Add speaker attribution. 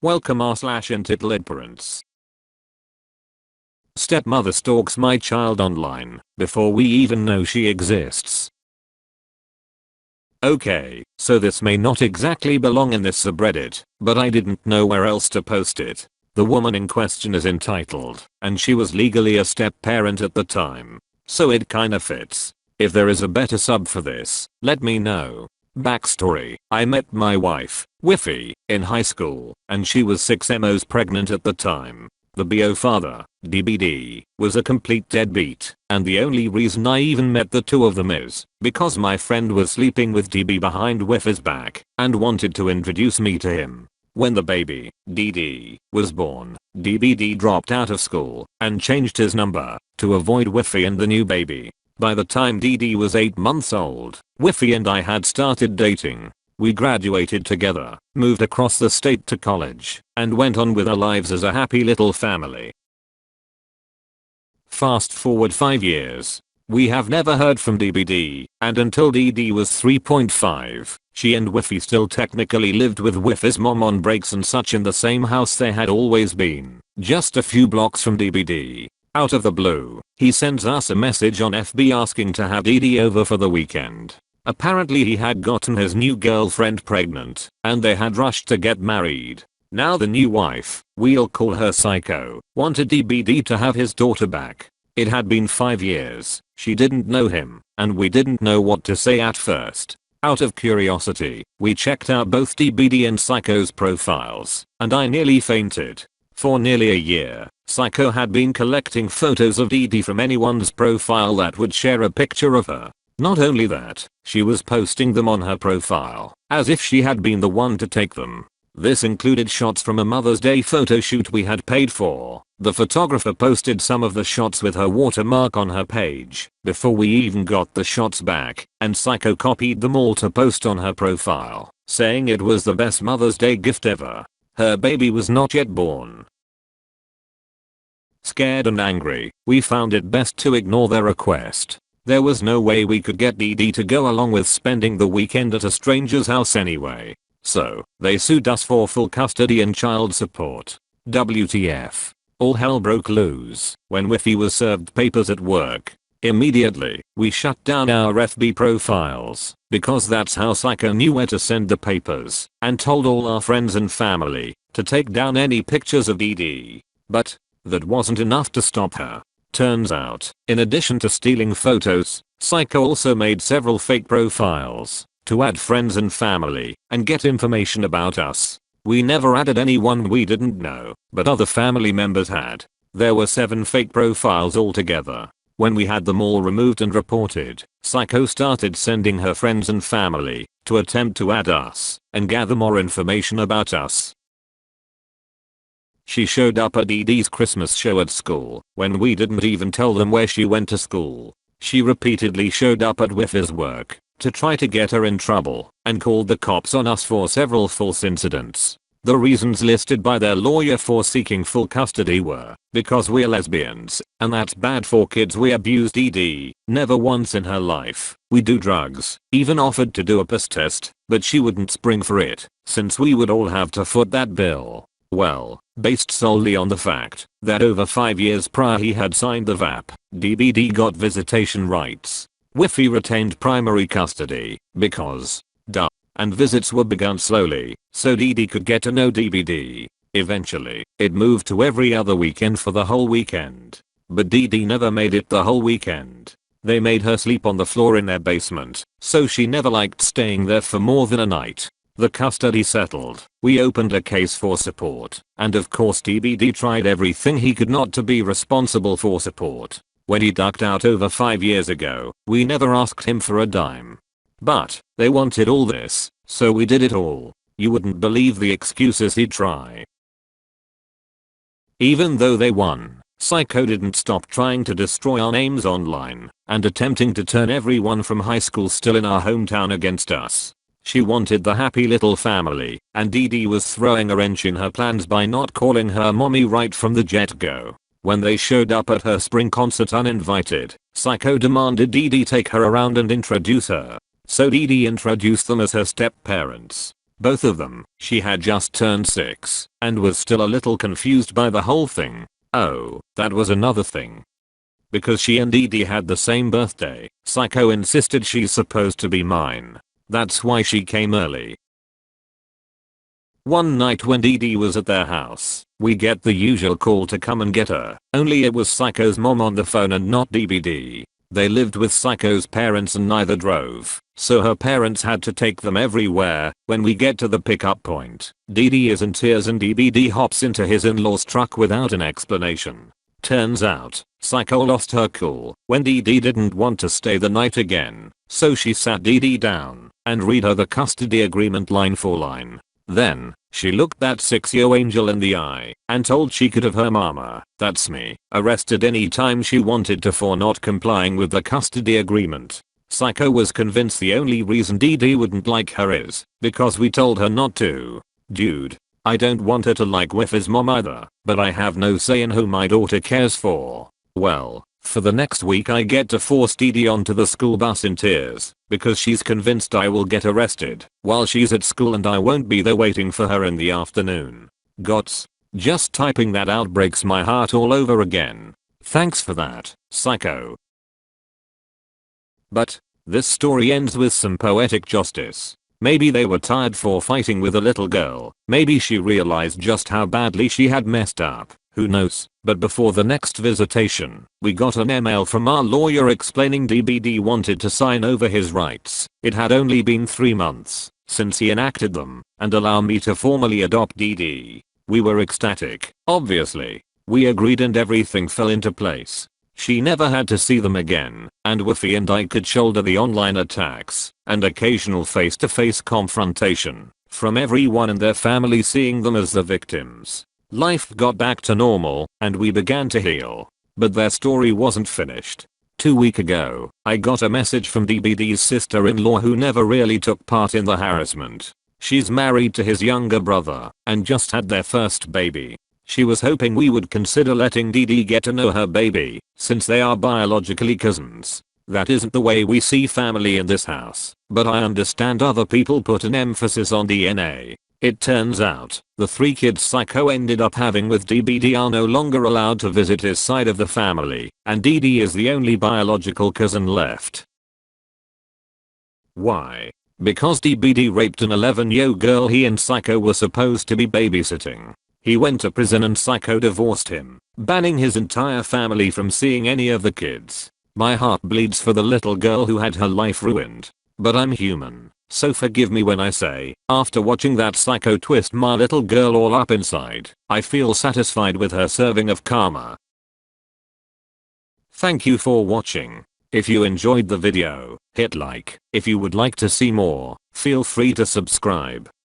Speaker 1: Welcome r/EntitledParents. Stepmother stalks my child online before we even know she exists. Okay, so this may not exactly belong in this subreddit, but I didn't know where else to post it. The woman in question is entitled, and she was legally a step-parent at the time. So it kinda fits. If there is a better sub for this, let me know. Backstory: I met my wife, Wiffy, in high school, and she was 6 months pregnant at the time. The BO father, DBD, was a complete deadbeat, and the only reason I even met the two of them is because my friend was sleeping with DB behind Wiffy's back and wanted to introduce me to him. When the baby, DD, was born, DBD dropped out of school and changed his number to avoid Wiffy and the new baby. By the time DD was 8 months old, Wiffy and I had started dating. We graduated together, moved across the state to college, and went on with our lives as a happy little family. Fast forward 5 years. We have never heard from DBD, and until DD was 3.5, she and Wiffy still technically lived with Wiffy's mom on breaks and such in the same house they had always been, just a few blocks from DBD. Out of the blue, he sends us a message on FB asking to have DD over for the weekend. Apparently he had gotten his new girlfriend pregnant, and they had rushed to get married. Now the new wife, we'll call her Psycho, wanted DBD to have his daughter back. It had been 5 years, she didn't know him, and we didn't know what to say at first. Out of curiosity, we checked out both DBD and Psycho's profiles, and I nearly fainted. For nearly a year, Psycho had been collecting photos of DD from anyone's profile that would share a picture of her. Not only that, she was posting them on her profile, as if she had been the one to take them. This included shots from a Mother's Day photo shoot we had paid for. The photographer posted some of the shots with her watermark on her page before we even got the shots back, and Psycho copied them all to post on her profile, saying it was the best Mother's Day gift ever. Her baby was not yet born. Scared and angry, we found it best to ignore their request. There was no way we could get DD to go along with spending the weekend at a stranger's house anyway. So, they sued us for full custody and child support. WTF. All hell broke loose when Wiffy was served papers at work. Immediately, we shut down our FB profiles, because that's how Psycho knew where to send the papers, and told all our friends and family to take down any pictures of DD. But that wasn't enough to stop her. Turns out, in addition to stealing photos, Psycho also made several fake profiles to add friends and family and get information about us. We never added anyone we didn't know, but other family members had. There were 7 fake profiles altogether. When we had them all removed and reported, Psycho started sending her friends and family to attempt to add us and gather more information about us. She showed up at DD's Christmas show at school when we didn't even tell them where she went to school. She repeatedly showed up at Wiffy's work to try to get her in trouble and called the cops on us for several false incidents. The reasons listed by their lawyer for seeking full custody were because we're lesbians and that's bad for kids. We abused DD. Never once in her life. We do drugs. Even offered to do a piss test, but she wouldn't spring for it since we would all have to foot that bill. Well, based solely on the fact that over 5 years prior he had signed the VAP, DBD got visitation rights. Wiffy retained primary custody because, duh, and visits were begun slowly, so DD could get to know DBD. Eventually, it moved to every other weekend for the whole weekend. But DD never made it the whole weekend. They made her sleep on the floor in their basement, so she never liked staying there for more than a night. The custody settled, we opened a case for support, and of course DBD tried everything he could not to be responsible for support. When he ducked out over 5 years ago, we never asked him for a dime. But they wanted all this, so we did it all. You wouldn't believe the excuses he'd try. Even though they won, Psycho didn't stop trying to destroy our names online and attempting to turn everyone from high school still in our hometown against us. She wanted the happy little family, and DD was throwing a wrench in her plans by not calling her mommy right from the get-go. When they showed up at her spring concert uninvited, Psycho demanded DD take her around and introduce her. So DD introduced them as her step-parents. Both of them. She had just turned 6 and was still a little confused by the whole thing. Oh, that was another thing. Because she and Dee Dee had the same birthday, Psycho insisted she's supposed to be mine. That's why she came early. One night when Dee Dee was at their house, we get the usual call to come and get her, only it was Psycho's mom on the phone and not DBD. They lived with Psycho's parents and neither drove, so her parents had to take them everywhere. When we get to the pickup point, Dee Dee is in tears and DBD hops into his in-laws truck without an explanation. Turns out, Psycho lost her cool when Dee Dee didn't want to stay the night again, so she sat Dee Dee down and read her the custody agreement line for line. Then, she looked that 6-year angel in the eye and told she could have her mama, that's me, arrested any time she wanted to for not complying with the custody agreement. Psycho was convinced the only reason Dee Dee wouldn't like her is because we told her not to. Dude, I don't want her to like Whiffy's mom either, but I have no say in who my daughter cares for. Well, for the next week I get to force Dee Dee onto the school bus in tears because she's convinced I will get arrested while she's at school and I won't be there waiting for her in the afternoon. Gots. Just typing that out breaks my heart all over again. Thanks for that, Psycho. But this story ends with some poetic justice. Maybe they were tired for fighting with a little girl. Maybe she realized just how badly she had messed up. Who knows? But before the next visitation, we got an email from our lawyer explaining DBD wanted to sign over his rights. It had only been 3 months since he enacted them and allow me to formally adopt DD. We were ecstatic, obviously. We agreed and everything fell into place. She never had to see them again, and Whiffy and I could shoulder the online attacks and occasional face-to-face confrontation from everyone in their family seeing them as the victims. Life got back to normal, and we began to heal. But their story wasn't finished. 2 weeks ago, I got a message from DBD's sister-in-law who never really took part in the harassment. She's married to his younger brother, and just had their first baby. She was hoping we would consider letting DD get to know her baby, since they are biologically cousins. That isn't the way we see family in this house, but I understand other people put an emphasis on DNA. It turns out, the 3 kids Psycho ended up having with DBD are no longer allowed to visit his side of the family, and DD is the only biological cousin left. Why? Because DBD raped an 11-year-old girl he and Psycho were supposed to be babysitting. He went to prison and Psycho divorced him, banning his entire family from seeing any of the kids. My heart bleeds for the little girl who had her life ruined. But I'm human. So forgive me when I say, after watching that Psycho twist my little girl all up inside, I feel satisfied with her serving of karma. Thank you for watching. If you enjoyed the video, hit like. If you would like to see more, feel free to subscribe.